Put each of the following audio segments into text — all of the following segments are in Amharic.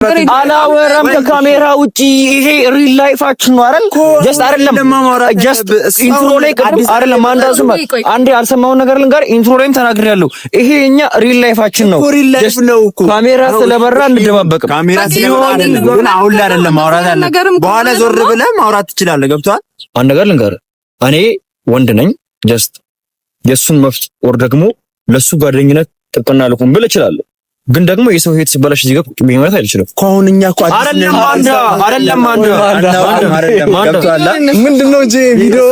አላወራም ከካሜራ ውጪ ይሄ ሪል ላይፋችን ነው አይደል? ጀስት አይደለም ጀስት ኢንትሮ ላይ አይደለም አንዴ ያልሰማውን ነገር ልንገር። ኢንትሮ ላይም ተናግሬያለሁ። ይሄ የኛ ሪል ላይፋችን ነው። ካሜራ ስለበራ እንደባበቅ ካሜራ ስለበራ ግን አሁን ላይ አይደለም ማውራት አለ። በኋላ ዞር ብለህ ማውራት ትችላለህ። ገብቶሃል? አንድ ነገር ልንገር። እኔ ወንድ ነኝ። ጀስት የሱን መፍት ወር ደግሞ ለሱ ጓደኝነት ጥቅና ልኩን ብል እችላለሁ። ግን ደግሞ የሰው ህይወት ሲበላሽ እዚህ ጋር ቁጭ ብዬ ማለት አይችልም። ኮሁንኛ እኮ አይደለም ምንድነው እንጂ ቪዲዮ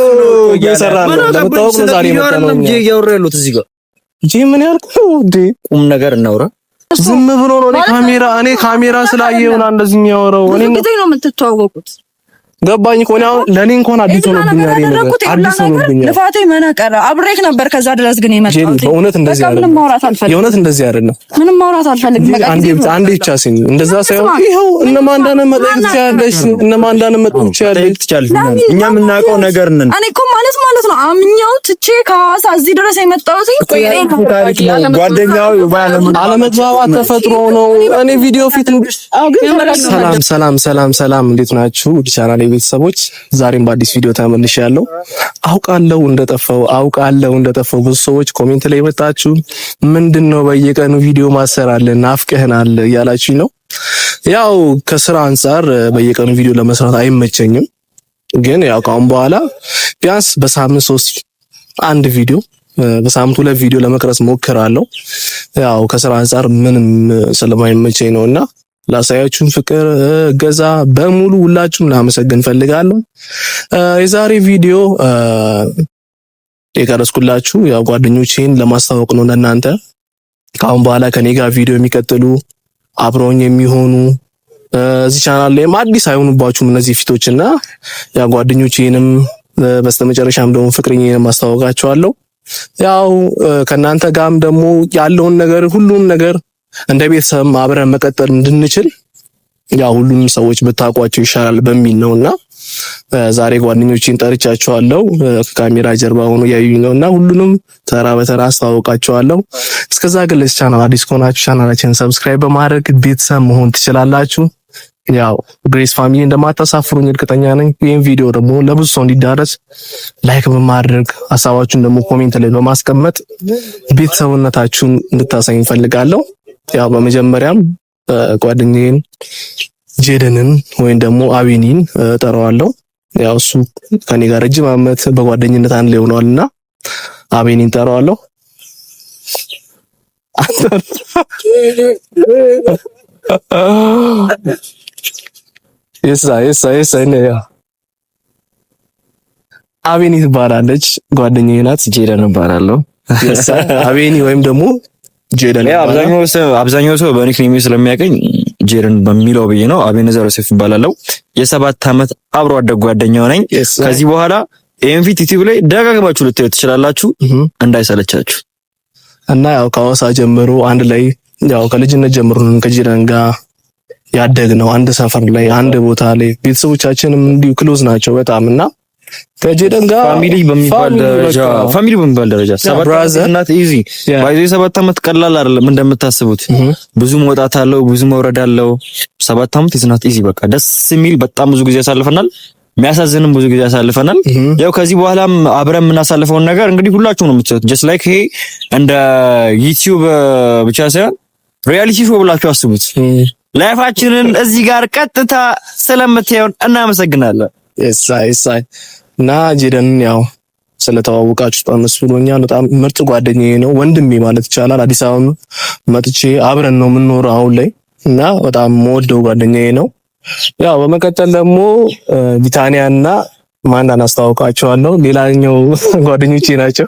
እየሰራ ነው ለምታውቁ ዛሬ መጣ ነው እንጂ እያወራ ያሉት እዚህ ጋር እንጂ ምን ያልከው እንዴ? ቁም ነገር እናውራ። ዝም ብሎ ነው እኔ ካሜራ ስላየው ነው እንደዚህ የሚያወራው። እኔ ነው የምትተዋወቁት ገባኝ እኮ ነው ለኔ እንኳን አዲስ ሆኖብኛል። አዲስ ሆኖብኛል። ልፋቴ መናቀረ አብሬክ ነበር ከዛ ድረስ ግን የመጣሁት የእውነት እንደዚህ አይደለም። የእውነት እንደዚህ አይደለም። ምንም ማውራት አልፈልግም። አንዴ ብቻ ሲኝ እንደዛ ሳይሆን ይሄው እነማን እንዳነ መጠየቅ ትችያለሽ። እነማን እንዳነ መጠየቅ ትችያለሽ። እኛ የምናውቀው ነገር ነን። እኔ እኮ ማለት ነው አምኛው ትቼ ከሐዋሳ እዚህ ድረስ የመጣሁት ጓደኛው አለመግባባት ተፈጥሮ ነው። እኔ ቪዲዮ ፊት ሰላም እንዴት ናችሁ? ቻናሌ ቤተሰቦች ዛሬም በአዲስ ቪዲዮ ተመልሻለሁ። አውቃለሁ እንደጠፋው ብዙ ሰዎች ኮሜንት ላይ መጣችሁ ምንድነው በየቀኑ ቪዲዮ ማሰራለን ናፍቀህናል እያላችሁኝ ነው። ያው ከስራ አንፃር በየቀኑ ቪዲዮ ለመስራት አይመቸኝም። ግን ያው ካሁን በኋላ ቢያንስ በሳምንት 3 አንድ ቪዲዮ በሳምንት 2 ቪዲዮ ለመቅረጽ ሞክራለሁ። ያው ከስራ አንፃር ምንም ስለማይመቸኝ ነውና ላሳያችሁን ፍቅር ገዛ በሙሉ ሁላችሁም ላመሰግን ፈልጋለሁ። የዛሬ ቪዲዮ የቀረጽኩላችሁ ያው ጓደኞቼን ለማስተዋወቅ ነው ለእናንተ። ካሁን በኋላ ከኔ ጋር ቪዲዮ የሚቀጥሉ አብረውኝ የሚሆኑ እዚህ ቻናል ላይ አዲስ አይሆኑባችሁም እነዚህ ፊቶችና ያው ጓደኞቼንም በስተመጨረሻም ደግሞ ፍቅረኛዬን ማስተዋወቃቸዋለሁ። ያው ከናንተ ጋርም ደግሞ ያለውን ነገር ሁሉም ነገር እንደ ቤተሰብ አብረን መቀጠል እንድንችል ያው ሁሉንም ሰዎች ብታውቋቸው ይሻላል በሚል ነውና ዛሬ ጓደኞቼን ጠርቻቸዋለሁ። ከካሜራ ጀርባ ሆኖ ያዩኝ ነውና ሁሉንም ተራ በተራ አስተዋውቃቸዋለሁ። እስከዛ ግን ለዚህ ቻናል አዲስ ከሆናችሁ ቻናላችንን ሰብስክራይብ በማድረግ ቤተሰብ መሆን ትችላላችሁ። ያው ግሬስ ፋሚሊ እንደማታሳፍሩኝ እርግጠኛ ነኝ። ይሄን ቪዲዮ ደግሞ ለብዙ ሰው እንዲዳረስ ላይክ በማድረግ ሐሳባችሁን ደግሞ ኮሜንት ላይ በማስቀመጥ ቤተሰብነታችሁን እንድታሳዩኝ ፈልጋለሁ። ያው በመጀመሪያም ጓደኛዬን ጄደንን ወይም ደግሞ አቢኒን ጠራዋለሁ። ያው እሱ ከኔ ጋር ረጅም ዓመት በጓደኝነት አንድ ላይ ሆነዋልና አቢኒን ጠራዋለሁ። የሳ እኔ አቢኒ ትባላለች፣ ጓደኛዬ ናት። ጄደን እባላለሁ። አቢኒ ወይም ደግሞ ጄደን አብዛኛው ሰው በኒክኔም ስለሚያቀኝ ጄደን በሚለው ብዬ ነው። አቤኔዘር ዮሴፍ እባላለሁ። የ7 ዓመት አብሮ አደግ ጓደኛው ነኝ። ከዚህ በኋላ ኤምቪት ዩቲዩብ ላይ ደጋግማችሁ ልታዩት ትችላላችሁ፣ እንዳይሰለቻችሁ እና ያው ከሐዋሳ ጀምሮ አንድ ላይ ያው ከልጅነት ጀምሮ ከጄደን ጋር ያደግነው አንድ ሰፈር ላይ አንድ ቦታ ላይ ቤተሰቦቻችንም እንዲሁ ክሎዝ ናቸው በጣምና ከጄደን ጋር ፋሚሊ በሚባል ደረጃ 7 እናት ኢዚ ባይዘ 7 ዓመት ቀላል አይደለም እንደምታስቡት። ብዙ መውጣት አለው፣ ብዙ መውረድ አለው። 7 ዓመት ኢዝናት ኢዚ በቃ ደስ የሚል በጣም ብዙ ጊዜ ያሳልፈናል፣ የሚያሳዝንም ብዙ ጊዜ ያሳልፈናል። ያው ከዚህ በኋላም አብረን የምናሳልፈውን ነገር እንግዲህ ሁላችሁ ነው የምትሰጡት። ጀስት ላይክ ይሄ እንደ ዩቲዩብ ብቻ ሳይሆን ሪያሊቲ ሾው ብላችሁ አስቡት። ላይፋችንን እዚህ ጋር ቀጥታ ስለምታዩን እናመሰግናለን። እሳይ እና ጄደንን ያው ስለተዋወቃችሁ በጣም ደስ ብሎኛል። በጣም ምርጥ ጓደኛዬ ነው፣ ወንድሜ ማለት ይቻላል። አዲስ አበባ መጥቼ አብረን ነው የምንኖረው አሁን ላይ እና በጣም የምወደው ጓደኛዬ ነው። ያው በመቀጠል ደግሞ ቢታኒያና ማንዳን አስተዋውቃቸዋለሁ። ሌላኛው ጓደኞቼ ናቸው።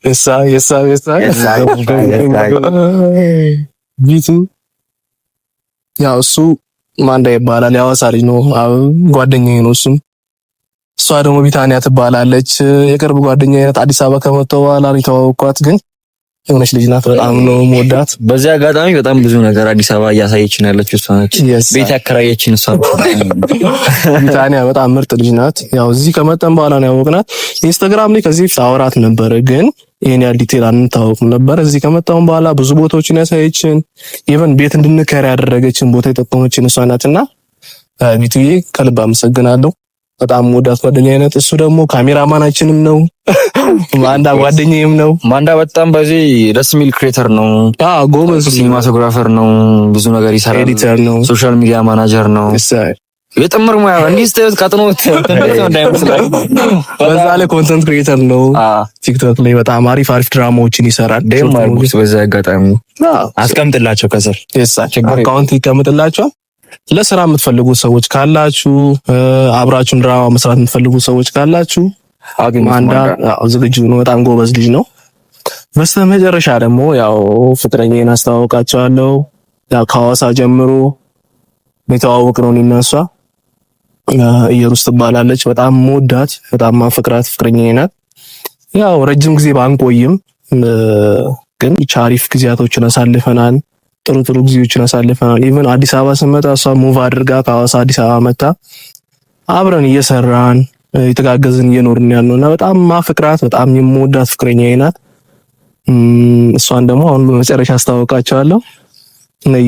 የሳ ቢቱ ያው እሱ ማንዳ ይባላል፣ የሐዋሳ ልጅ ነው፣ ጓደኛዬ ነው እሱም። እሷ ደግሞ ቢታኒያ ትባላለች፣ የቅርብ ጓደኛዬ ናት። አዲስ አበባ ከመጣሁ በኋላ ነው የተዋወቅኳት፣ ግን የሆነች ልጅ ናት፣ በጣም ነው የምወዳት። በዚህ አጋጣሚ በጣም ብዙ ነገር አዲስ አበባ እያሳየችን ያለችው እሷ ነች። ቤት ያከራየችን እሷ ነች። ቢታኒያ በጣም ምርጥ ልጅ ናት። ያው እዚህ ከመጣን በኋላ ነው ያወቅናት። ኢንስታግራም ላይ ከዚህ አወራት ነበር፣ ግን ይሄን ያህል ዲቴል አንታወቅም ነበር። እዚህ ከመጣሁም በኋላ ብዙ ቦታዎችን ያሳየችን፣ ኢቨን ቤት እንድንከራ ያደረገችን ቦታ የጠቆመችን እሷ ናትና ቢቱዬ ከልብ አመሰግናለሁ። በጣም ወዳት ጓደኛዬ ናት። እሱ ደግሞ ካሜራማናችንም ነው፣ ማንዳ ጓደኛዬም ነው። ማንዳ በጣም በዚህ ደስ የሚል ክሬተር ነው። ጎበዝ ሲኒማቶግራፈር ነው፣ ብዙ ነገር ይሰራል። ኤዲተር ነው፣ ሶሻል ሚዲያ ማናጀር ነው። የጥምር ሙያ እንዲህ ስታዩት ካጥኖት እንዳይመስላችሁ። በዛ ላይ ኮንተንት ክሬተር ነው። ቲክቶክ ላይ በጣም አሪፍ ድራማዎችን ይሰራል። በዛ አጋጣሚ አስቀምጥላቸው ከስር አካውንት ይቀምጥላቸዋል። ለስራ የምትፈልጉ ሰዎች ካላችሁ፣ አብራችሁን ድራማ መስራት የምትፈልጉ ሰዎች ካላችሁ ማንዳ ዝግጁ ነው። በጣም ጎበዝ ልጅ ነው። በስተመጨረሻ ደግሞ ያው ፍቅረኛዬን አስተዋውቃቸዋለሁ። ያው ከሐዋሳ ጀምሮ የተዋወቅ ነው እኔና እሷ። ኢየሩስ ትባላለች። በጣም መወዳት በጣም ማፈቅራት ፍቅረኛዬ ናት። ያው ረጅም ጊዜ ባንቆይም ግን አሪፍ ጊዜያቶችን አሳልፈናል። ጥሩ ጊዜዎችን አሳልፈናል። ኢቭን አዲስ አበባ ስመጣ እሷ ሙቭ አድርጋ ከሐዋሳ አዲስ አበባ መጣ አብረን እየሰራን የተጋገዝን እየኖርን ያለውና በጣም ማፈቅራት በጣም የምወዳት ፍቅረኛዬ ናት። እሷን ደግሞ አሁን በመጨረሻ አስተዋውቃቸዋለሁ። ነይ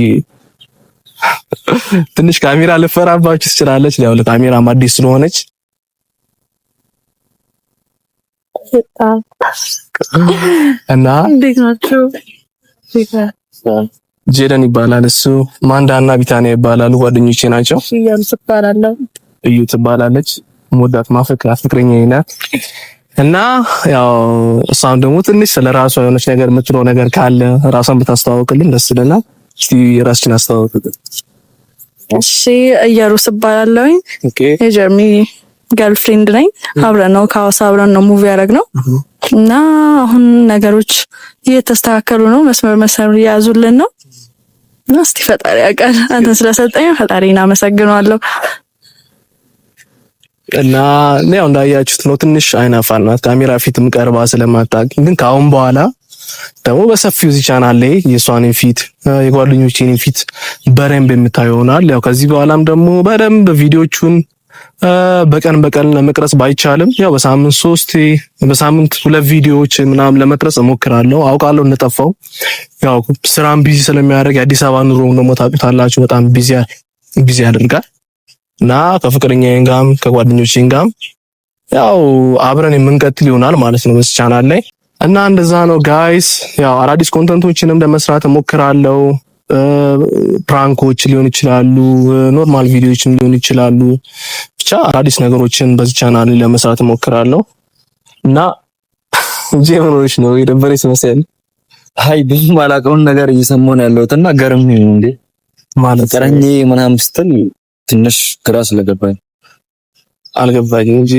ትንሽ ካሜራ ልፈራባችሁ ትችላለች። ያው ለካሜራ አዲስ ስለሆነች እና እንዴት ናችሁ? ጄደን ይባላል እሱ። ማንዳና ቢታኒያ ይባላሉ ጓደኞቼ ናቸው። እዩ ትባላለች። ሞዳት ማፈቅራት ፍቅረኛዬ ናት። እና ያው እሷም ደግሞ ትንሽ ስለራሷ የሆነች ነገር የምትለው ነገር ካለ ራሷን ብታስተዋውቅልን ደስ ይለናል። እስቲ ራስሽን አስተዋውቅልን። እሺ ኢየሩስ እባላለሁኝ። የጀርሚ ገርልፍሬንድ ነኝ። አብረን ነው ከሐዋሳ አብረን ነው ሙቪ ያደረግነው እና አሁን ነገሮች እየተስተካከሉ ነው። መስመር እየያዙልን ነው። እና እስቲ ፈጣሪ ያውቃል። አንተን ስለሰጠኝ ፈጣሪን አመሰግናለሁ። እና ያው እንዳያችሁት ነው ትንሽ አይናፋር ናት። ካሜራ ፊትም ቀርባ ስለማታውቅ ግን ከአሁን በኋላ ደግሞ በሰፊው እዚህ ቻናል ላይ የሷን ፊት የጓደኞቼን ፊት በደንብ የምታየው ይሆናል። ያው ከዚህ በኋላም ደግሞ በደንብ ቪዲዮቹን በቀን ለመቅረጽ ባይቻልም ያው በሳምንት 3 በሳምንት 2 ቪዲዮዎች ምናምን ለመቅረጽ እሞክራለሁ። አውቃለሁ እንደጠፋው ያው ስራም ቢዚ ስለሚያደርግ የአዲስ አበባ ኑሮ ደግሞ ታውቁታላችሁ በጣም ቢዚ ያደርጋል። እና ከፍቅረኛዬን ጋርም ከጓደኞቼን ጋርም ያው አብረን የምንቀጥል ይሆናል ማለት ነው በዚህ ቻናል ላይ። እና እንደዛ ነው ጋይስ። ያው አዳዲስ ኮንተንቶችንም ለመስራት እሞክራለሁ። ፕራንኮች ሊሆን ይችላሉ፣ ኖርማል ቪዲዮዎችም ሊሆን ይችላሉ። ብቻ አዳዲስ ነገሮችን በዚህ ቻናል ላይ ለመስራት እሞክራለሁ። እና ጄምሮች ነው የደበረኝ መሰለኝ። አይ ብዙ ማላውቀውን ነገር እየሰማሁ ነው ያለሁትና ገርም ነው እንዴ ማለት ቀረኝ ምናምን ስትል ትንሽ ግራ ስለገባኝ አልገባኝም እንጂ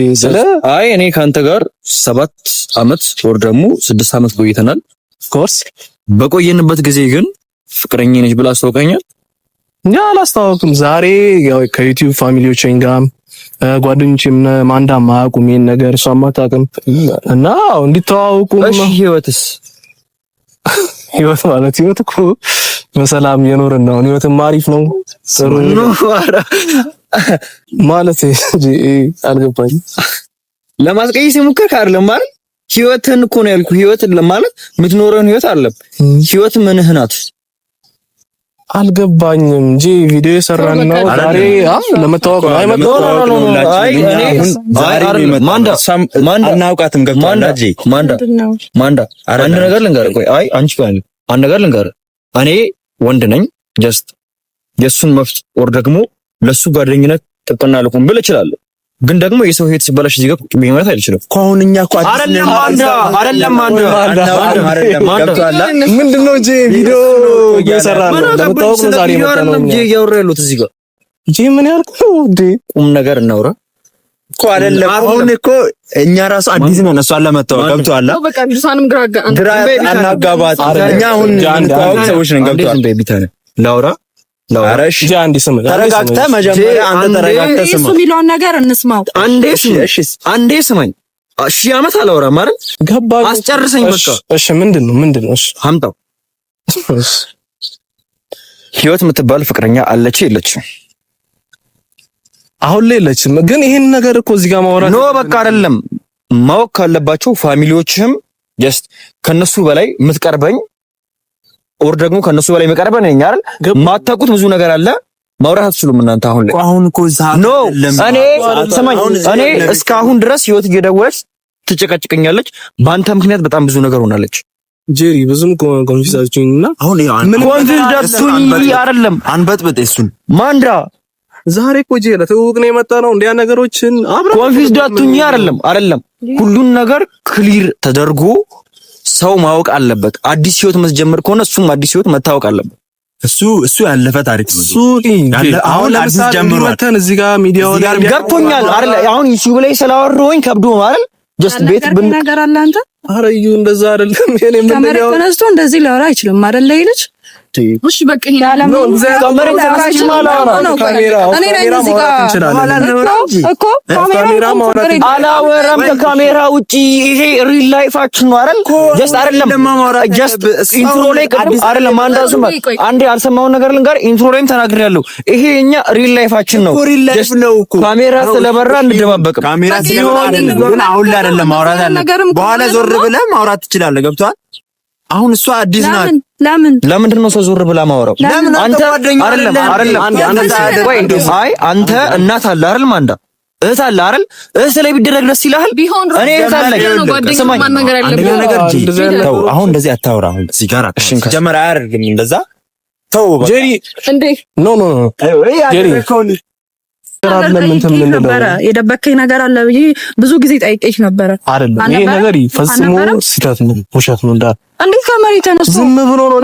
አይ እኔ ካንተ ጋር 7 አመት ወር ደግሞ 6 አመት ቆይተናል። ኦፍ ኮርስ በቆየንበት ጊዜ ግን ፍቅረኛዬ ነች ብላ አስተዋውቀኛል። እኛ አላስተዋወቅም። ዛሬ ያው ከዩቲዩብ ፋሚሊዎቼን ጋር ጓደኞቼም ማንዳ ማያውቁም ይሄን ነገር እሷም አታውቅም እና እንዲተዋወቁ እሺ ህይወት ማለት ህይወት እኮ በሰላም የኖርን ነው። ህይወትም አሪፍ ነው። ጥሩ ነው ማለት አልገባኝ። ለማስቀየስ የሞከርክ አይደለም ማለት ህይወትን እኮ ነው ያልኩህ። ህይወትን ለማለት የምትኖረውን ህይወት አይደለም። ህይወት ምንህ ናት? አልገባኝም እንጂ ቪዲዮ የሰራን ነው ዛሬ ለመተዋወቅ ነው። አይ ማንዳ አናውቃትም። ገብቶሃል እንጂ ማንዳ አንድ ነገር ልንገርህ። ቆይ አይ አንቺ ጋር አንድ ነገር ልንገርህ። እኔ ወንድ ነኝ። ጀስት የሱን መፍት ወር ደግሞ ለሱ ጓደኝነት ጥብቅና ልኩን ብል እችላለሁ። ግን ደግሞ የሰው ህይወት ሲበላሽ እዚህ ጋር ቁጥብ ማለት አይችልም። ኮሁንኛ እኮ አይደለም ምንድነው እንጂ ቪዲዮ እየሰራን ነው። ለምታውቁ ዛሬ መጣ ነው እንጂ እያወራ ያሉት እዚህ ጋር እንጂ ምን ያልኩ እንዴ ቁም ነገር እናውራ እኮ አይደለም። አሁን እኮ እኛ ራሱ አዲስ ነን። እሷን ለመታወቅ ገብቶሃል። በቃ ልሳንም ግራ አናጋባት። እኛ አሁን አንታውቅ ሰዎች ነን። ገብቶሃል። ቤቢታነ ላውራ አረሽ አንዲ ስም ተረጋግተህ መጀመሪያ አንተ ተረጋግተህ ስማ። እሱ የሚለውን ነገር እንስማው። አንዴ ስማኝ። እሺ አመት አላወራም አይደል? ገባህ? አስጨርሰኝ በቃ። እሺ ምንድነው? እሺ አምጣው። ህይወት የምትባል ፍቅረኛ አለች የለችም? አሁን ላይ የለችም። ግን ይሄን ነገር እኮ እዚህ ጋር ማውራት በቃ አይደለም። ማወቅ ካለባቸው ፋሚሊዎችህም ጀስት ከነሱ በላይ የምትቀርበኝ ኦር ደግሞ ከነሱ በላይ መቀርበን ነኝ አይደል? ማታውቁት ብዙ ነገር አለ። ማውራት አትችሉም እናንተ አሁን ላይ። አሁን እኮ እኔ እስካሁን ድረስ ህይወት እየደወለች ትጨቀጭቀኛለች። በአንተ ምክንያት በጣም ብዙ ነገር ሆናለች። ጄሪ ብዙም ኮንፊውዝ አድርገኝና አሁን ምን ኮንፊውዝ ዳሱኝ አይደለም። አንበጥበጥ እሱን ማንዳ ዛሬ እኮ ጄሪ ተውቅ ነው የመጣ ነው እንዲያ ነገሮችን አብራ ኮንፊውዝ ዳቱኝ አይደለም። ሁሉን ነገር ክሊር ተደርጎ ሰው ማወቅ አለበት። አዲስ ህይወት መስጀመር ከሆነ እሱም አዲስ ህይወት መታወቅ አለበት። እሱ ያለፈ ታሪክ ነው። አሁን ለምሳሌ ጀምሯል እዚህ ጋር ሚዲያው ላይ ገብቶኛል አይደል? አሁን ዩቲዩብ ላይ ስላወራሁኝ ከብዶ ማለት ጀስት ቤት ብን ነገር አለ አንተ ኧረ እዩ እንደዛ አይደለም። እኔ ምን ነው ተነስቶ እንደዚህ ሊያወራ አይችልም አይደል? ይልች እሺ በቃ ይሄ ዓለም ነው ካሜራ ተነሳሽ ማለት ነው። ካሜራ ማውራት እንችላለን እኮ ካሜራ ማውራት አላወራም። ከካሜራ ውጪ ይሄ ሪል ላይፋችን ነው አይደል? ጀስት አይደለም ጀስት ኢንትሮ ላይ ቅድም አይደለም አንዴ ያልሰማውን ነገር ልንገር። ኢንትሮ ላይም ተናግሬያለሁ። ይሄ የኛ ሪል ላይፋችን ነው። ጀስት ካሜራ ስለበራ እንደባበቅም ካሜራ ስለበራ ግን አሁን ላይ አይደለም ማውራት አለ። በኋላ ዞር ብለህ ማውራት ትችላለህ። ገብቶሃል? አሁን እሷ አዲስ ናት። ለምንድን ነው ሰው ዞር ብላ ማውራው? አንተ አይደለም አንተ እናት አለ አይደል? ማንዳ እህት አለ አይደል? እህት ላይ ቢደረግ ደስ ይልሃል? እኔ እህት አለኝ። አሁን እንደዚህ አታውራ። አሁን እዚህ ጋር ጀመር አያደርግም እንደዛ። ተው ጄሪ እንዴ ኖ ጄሪ የደበከኝ ነገር አለ ብዬ ብዙ ጊዜ ጠይቄሽ ነበረ። አይደለም ይሄ ነገር ፈጽሞ ስህተት ነው፣ ውሸት ነው። እንዴት ከመሬት ተነስቶ ዝም ብሎ ነው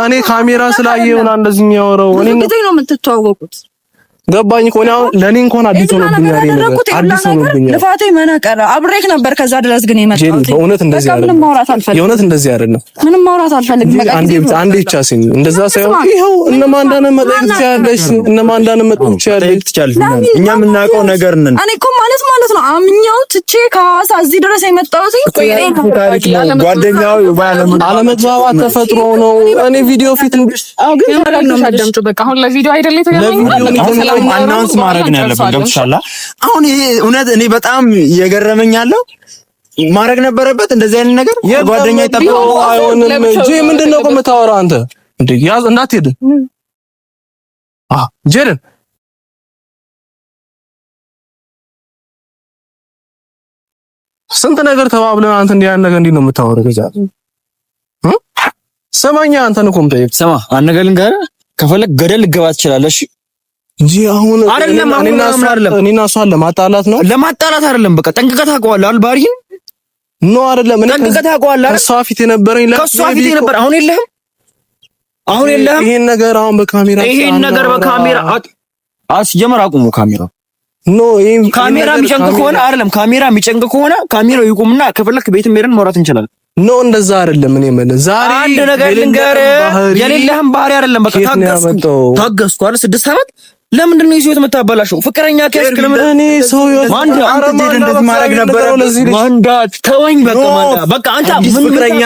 እኔ ካሜራ ስላየውና እንደዚህ የሚያወራው? እኔ ጊዜ ነው የምትተዋወቁት። ገባኝ እኮ ነው። ለኔ እንኳን አዲስ ሆኖብኛል አዲስ ሆኖብኛል። ልፋቴ መነቀረ አብሬክ ነበር ከዛ ድረስ ግን የመጣሁት በእውነት እንደዚህ አይደለም። ምንም ማውራት አልፈልግም። የእውነት እንደዚህ አይደለም። ምንም ማውራት አልፈልግም። አንዴ ብቻ ሲኝ እንደዛ ሳይሆን ይሄው እነማንዳነ መጠየቅ ትችያለሽ፣ እነማንዳነ መጠየቅ ትችያለሽ። እኛ የምናውቀው ነገር ነን። እኔ እኮ ማለት ነው አምኛው ትቼ ከሐዋሳ እዚህ ድረስ የመጣሁት ጓደኛው አለመግባባት ተፈጥሮ ነው። እኔ ቪዲዮ ፊት ግን ነው ማዳምጡ። በቃ አሁን ለቪዲዮ አይደለም የተገናኘው አናውንስ ማድረግ ነው ያለብን። ገብቶሻል? አሁን ይሄ እውነት እኔ በጣም እየገረመኝ ያለው ማድረግ ነበረበት እንደዚህ አይነት ነገር። ጓደኛ ይጠብቀው አይሆንም እንጂ ምንድነው እኮ የምታወራው አንተ? እንዴ ያዝ እንዳትሄድ ጄደን ስንት ነገር ተባብለን አንተ እንዲህ ያን ነገር እንዴት ነው የምታወራው? ከዛ ሰማኛ አንተን እኮ የምጠይቅ ሰማ አንገልን ጋር ከፈለክ ገደል ልገባ ትችላለህ። እሺ እንጂ አሁን አይደለም እኔና እሷን ለማጣላት ነው። ለማጣላት አይደለም። በቃ ጠንቅቀህ ታውቀዋለህ አይደል? ባሪን ኖ አይደለም። እኔ ጠንቅቀህ ታውቀዋለህ አይደል? ከእሷ ፊት የነበረኝ ከእሷ ፊት የነበረ አሁን የለህም። ይሄን ነገር አሁን በካሜራ ሲጀመር አቁሙ ካሜራ። ኖ ይሄን ካሜራ የሚጨንቅ ከሆነ አይደለም ካሜራ የሚጨንቅ ከሆነ ካሜራው ይቁምና ከፈለክ ቤትም ሄደን ማውራት እንችላለን። ኖ እንደዛ አይደለም። እኔ ማለት ዛሬ አንድ ነገር ልንገርህ፣ የሌለህም ባህሪ አይደለም። በቃ ታገስኩ አይደል 6 ዓመት። ለምንድን ነው የሰው የምታበላሸው? ፍቅረኛ ከስክ ለምን እኔ ሰው ማንዳ አንተ እንደዚህ ማድረግ ነበር። ማንዳ ተወኝ በቃ አንተ ፍቅረኛ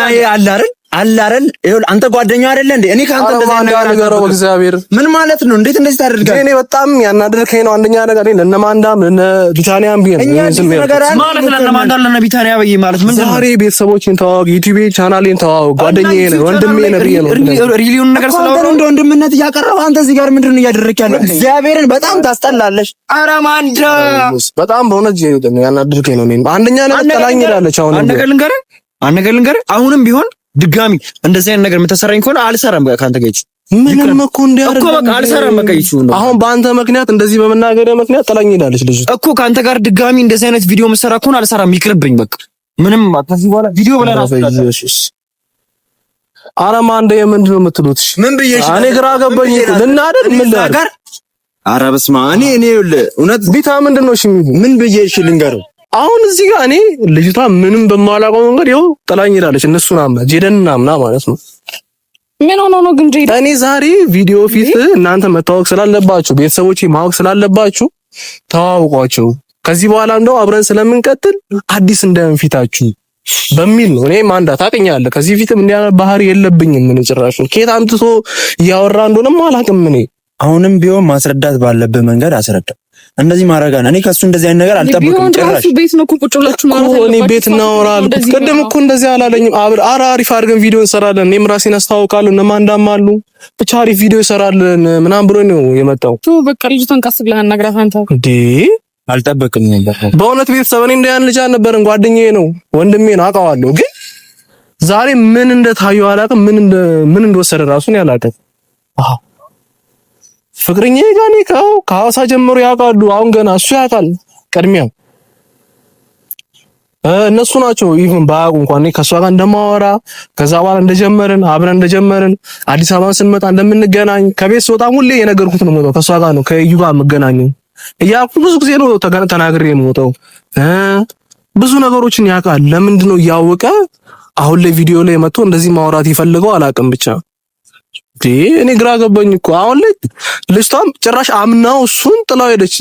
አለ አይደል? ይኸውልህ አንተ ጓደኛው አይደለ እንዴ? እኔ ካንተ እንደዛ ነገር ነው። እግዚአብሔር ምን ማለት ነው? እንዴት እንደዚህ ታደርጋለህ? እኔ በጣም ያናደርከኝ ነው። አንደኛ ነገር ለነማንዳም ለቢታኒያም ቢሆን ማለት ለነማንዳም ለነቢታኒያ በይ ማለት ምን ዛሬ ቤተሰቦችን ተዋወቅ፣ ዩቲዩብ ቻናሌን ተዋወቅ፣ ጓደኛዬ ነው፣ ወንድሜ ነው ብዬ ነው ሪሊውን ነገር ስለሆነ እንደ ወንድምነት እያቀረበ አንተ እዚህ ጋር ምንድን ነው እያደረክ ያለው? እግዚአብሔርን በጣም ታስጠላለሽ። ኧረ ማንዳ በጣም በእውነት ያናደርከኝ ነው። እኔ አንደኛ ነገር ጠላኝ ይላለች። አሁን አንድ ነገር ልንገርህ አሁንም ቢሆን ድጋሚ እንደዚህ አይነት ነገር የምትሰራኝ ከሆነ አልሰራም። ካንተ ጋር ምንም እኮ እንዲያርግ እኮ በቃ አልሰራም። በቃ ነው አሁን በአንተ ምክንያት እንደዚህ በመናገር ምክንያት ጥላኝ ሄዳለች ልጅ እኮ። ካንተ ጋር ድጋሚ እንደዚህ አይነት ቪዲዮ የምትሰራ ከሆነ አልሰራም፣ ይቅርብኝ በቃ። ምንም ከዚህ በኋላ ቪዲዮ ብለህ ራስህ አረማ እንደ ምንድን ነው የምትሉት? ምን ብዬሽ እኔ ግራ ገባኝ። ልናደድ ምን ላድርግ? ኧረ በስመ አብ እኔ እውነት ቢታ ምንድን ነው? እሺ ምን ብዬሽ ልንገረው? አሁን እዚህ ጋር እኔ ልጅቷ ምንም በማላውቀው መንገድ ይኸው ጥላኝ ሄዳለች። እነሱን አምና ጄደንን አምና ማለት ነው። ምን ሆኖ ነው ግን ጄደን? እኔ ዛሬ ቪዲዮ ፊት እናንተ መታወቅ ስላለባችሁ ቤተሰቦቼ ማወቅ ስላለባችሁ ተዋውቋቸው። ከዚህ በኋላ እንደው አብረን ስለምንቀጥል አዲስ እንደምፊታችሁ በሚል ነው። እኔ ማንዳ ታውቀኛለህ። ከዚህ ፊትም እንዲያ ባህሪ የለብኝም። ምን ጭራሽ ከየት አምጥቶ እያወራ እንደሆነም አላውቅም። እኔ አሁንም ቢሆን ማስረዳት ባለብህ መንገድ አስረዳ። እንደዚህ ማረጋን እኔ ከሱ እንደዚህ አይነት ነገር አልጠብቅም። ጭራሽ ቤት ነው ቁጭ ብላችሁ ማለት ነው። እኔ ቤት እናወራለን። ቅድም እኮ እንደዚህ አላለኝም። አሪፍ አድርገን ቪዲዮ እንሰራለን። እኔም ራሴን አስተዋውቃለሁ። እነማን እንዳማሉ ብቻ አሪፍ ቪዲዮ ይሰራልን ምናምን ብሎ ነው የመጣው። በቃ ልጅቷን ቀስ ብለህ አናግራት አንተ። እንዴ አልጠበቅም ነበር በእውነት ቤተሰብ። እኔ እንዳያን ልጅ አልነበረን፣ ጓደኛዬ ነው፣ ወንድሜ ነው፣ አውቀዋለሁ። ግን ዛሬ ምን እንደታየው አላውቅም። ምን እንደወሰደ ራሱን ያላውቅም። ፍቅረኛዬ ጋር ነው ከሐዋሳ ጀምሮ ያውቃሉ። አሁን ገና እሱ ያውቃል ቀድሚያ እነሱ ናቸው። ኢቭን ባያውቁ እንኳን እኔ ከሷ ጋር እንደማወራ ከዛ በኋላ አብረን እንደጀመርን አዲስ አበባ ስንመጣ እንደምንገናኝ ከቤት ስወጣ ሁሌ የነገርኩት ነው የምወጣው። ከሷ ጋር ነው ከዩ ጋር የምገናኘው እያልኩ ብዙ ጊዜ ነው ተናግሬ የምወጣው። ብዙ ነገሮችን ያውቃል። ለምንድን ነው እያወቀ አሁን ላይ ቪዲዮ ላይ መጥቶ እንደዚህ ማውራት ይፈልገው አላውቅም ብቻ እኔ ግራ ገባኝ እኮ። አሁን ላይ ልጅቷም ጭራሽ አምናው እሱን ጥላው ሄደች።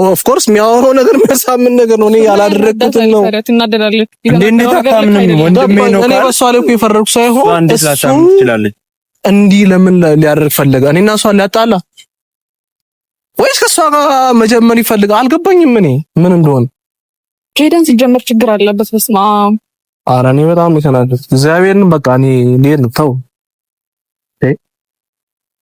ኦፍ ኮርስ የሚያወራው ነገር የሚያሳምን ነገር ነው። እኔ ያላደረኩትን ነው እንዴ ታታምንም ወንድሜ ነው እኔ በሷ ላይ እኮ የፈረድኩ ሳይሆን እንዲህ ለምን ሊያደርግ ፈለገ? እኔና እሷ ሊያጣላ ወይስ ከሷ ጋር መጀመር ይፈልጋል? አልገባኝም እኔ ምን እንደሆነ። ጄደን ሲጀመር ችግር አለበት። በስመ አብ። ኧረ እኔ በጣም ነው የተናደድኩት። እግዚአብሔርን በቃ እኔ ልሄድ ነው ተው